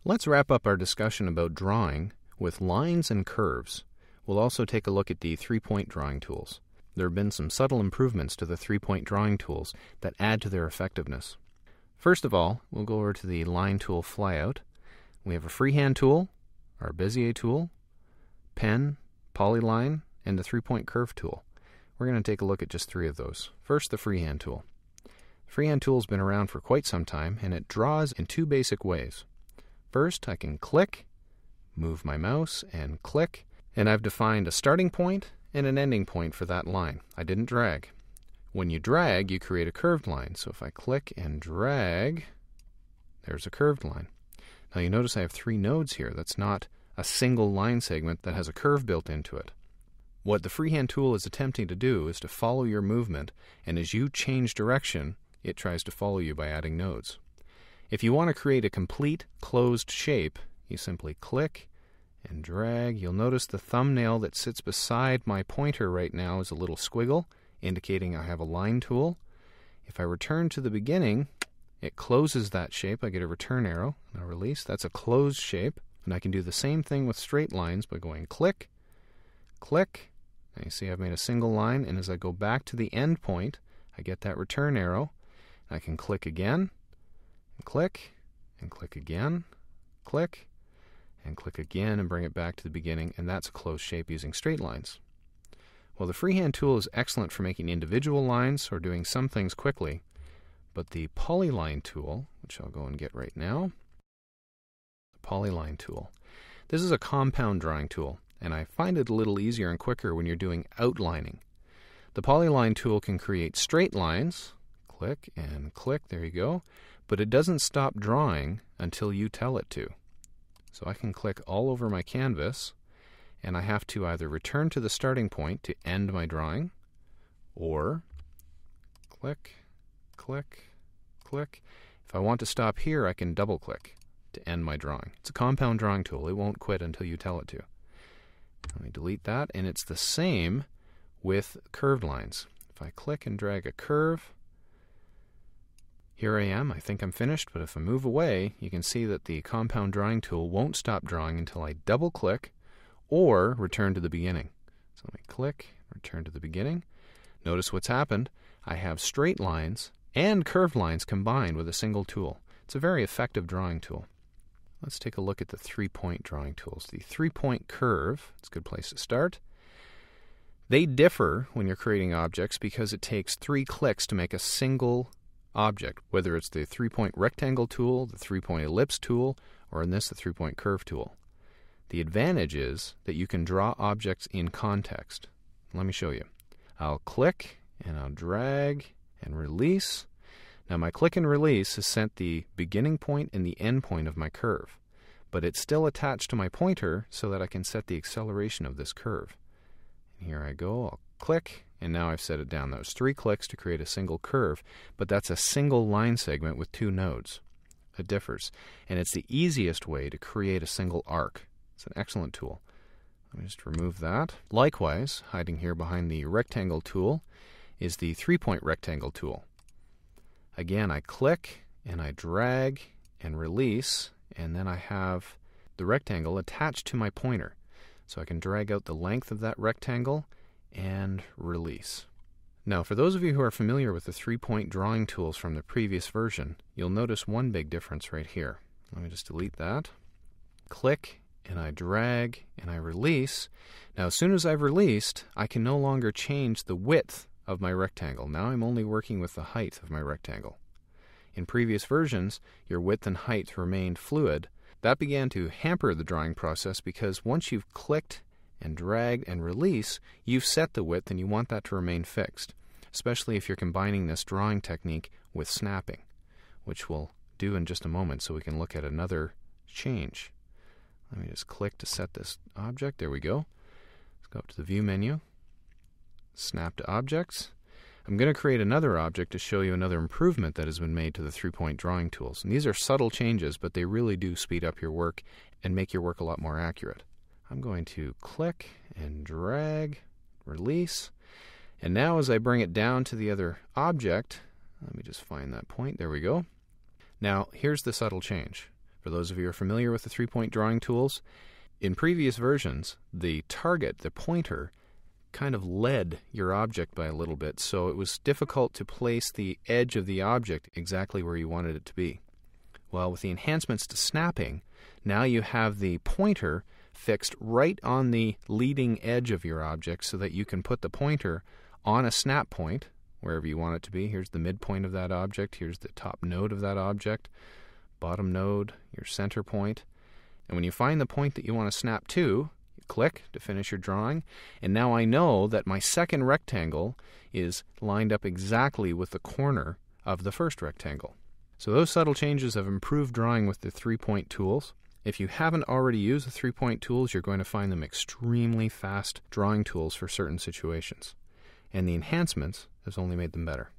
Let's wrap up our discussion about drawing with lines and curves. We'll also take a look at the three-point drawing tools. There have been some subtle improvements to the three-point drawing tools that add to their effectiveness. First of all, we'll go over to the line tool flyout. We have a freehand tool, our Bezier tool, pen, polyline, and the three-point curve tool. We're going to take a look at just three of those. First, the freehand tool. The freehand tool has been around for quite some time, and it draws in two basic ways. First, I can click, move my mouse, and click, and I've defined a starting point and an ending point for that line. I didn't drag. When you drag, you create a curved line. So if I click and drag, there's a curved line. Now you notice I have three nodes here. That's not a single line segment that has a curve built into it. What the freehand tool is attempting to do is to follow your movement, and as you change direction, it tries to follow you by adding nodes. If you want to create a complete closed shape, you simply click and drag. You'll notice the thumbnail that sits beside my pointer right now is a little squiggle, indicating I have a line tool. If I return to the beginning, it closes that shape. I get a return arrow and a release. That's a closed shape. And I can do the same thing with straight lines by going click, click. And you see I've made a single line, and as I go back to the end point, I get that return arrow. I can click again, and click again, click, and click again and bring it back to the beginning, and that's a closed shape using straight lines. Well, the freehand tool is excellent for making individual lines or doing some things quickly, but the polyline tool, which I'll go and get right now, the polyline tool, this is a compound drawing tool, and I find it a little easier and quicker when you're doing outlining. The polyline tool can create straight lines, click and click, there you go, but it doesn't stop drawing until you tell it to. So I can click all over my canvas, and I have to either return to the starting point to end my drawing, or click, click, click. If I want to stop here, I can double click to end my drawing. It's a compound drawing tool. It won't quit until you tell it to. Let me delete that, and it's the same with curved lines. If I click and drag a curve, here I am. I think I'm finished, but if I move away, you can see that the compound drawing tool won't stop drawing until I double click or return to the beginning. So let me click, return to the beginning. Notice what's happened. I have straight lines and curved lines combined with a single tool. It's a very effective drawing tool. Let's take a look at the three-point drawing tools. The three-point curve, it's a good place to start. They differ when you're creating objects because it takes 3 clicks to make a single object, whether it's the three-point rectangle tool, the three-point ellipse tool, or in this, the three-point curve tool. The advantage is that you can draw objects in context. Let me show you. I'll click and I'll drag and release. Now my click and release has set the beginning point and the end point of my curve, but it's still attached to my pointer so that I can set the acceleration of this curve. And here I go, I'll click, and now I've set it down. That was 3 clicks to create a single curve, but that's a single line segment with 2 nodes. It differs, and it's the easiest way to create a single arc. It's an excellent tool. Let me just remove that. Likewise, hiding here behind the rectangle tool is the three-point rectangle tool. Again, I click and I drag and release, and then I have the rectangle attached to my pointer. So I can drag out the length of that rectangle and release. Now, for those of you who are familiar with the three-point drawing tools from the previous version, you'll notice one big difference right here. Let me just delete that. Click and I drag and I release. Now, as soon as I've released, I can no longer change the width of my rectangle. Now I'm only working with the height of my rectangle. In previous versions, your width and height remained fluid. That began to hamper the drawing process because once you've clicked and dragged and release, you've set the width and you want that to remain fixed, especially if you're combining this drawing technique with snapping, which we'll do in just a moment so we can look at another change. Let me just click to set this object. There we go. Let's go up to the View menu, Snap to Objects. I'm going to create another object to show you another improvement that has been made to the three-point drawing tools. And these are subtle changes, but they really do speed up your work and make your work a lot more accurate. I'm going to click and drag, release, and now as I bring it down to the other object, let me just find that point, there we go. Now here's the subtle change. For those of you who are familiar with the 3-point drawing tools, in previous versions, the target, the pointer, kind of led your object by a little bit, so it was difficult to place the edge of the object exactly where you wanted it to be. Well, with the enhancements to snapping, now you have the pointer fixed right on the leading edge of your object so that you can put the pointer on a snap point, wherever you want it to be. Here's the midpoint of that object, here's the top node of that object, bottom node, your center point. And when you find the point that you want to snap to, you click to finish your drawing, and now I know that my second rectangle is lined up exactly with the corner of the first rectangle. So those subtle changes have improved drawing with the 3-point tools. If you haven't already used the 3-point tools, you're going to find them extremely fast drawing tools for certain situations. And the enhancements has only made them better.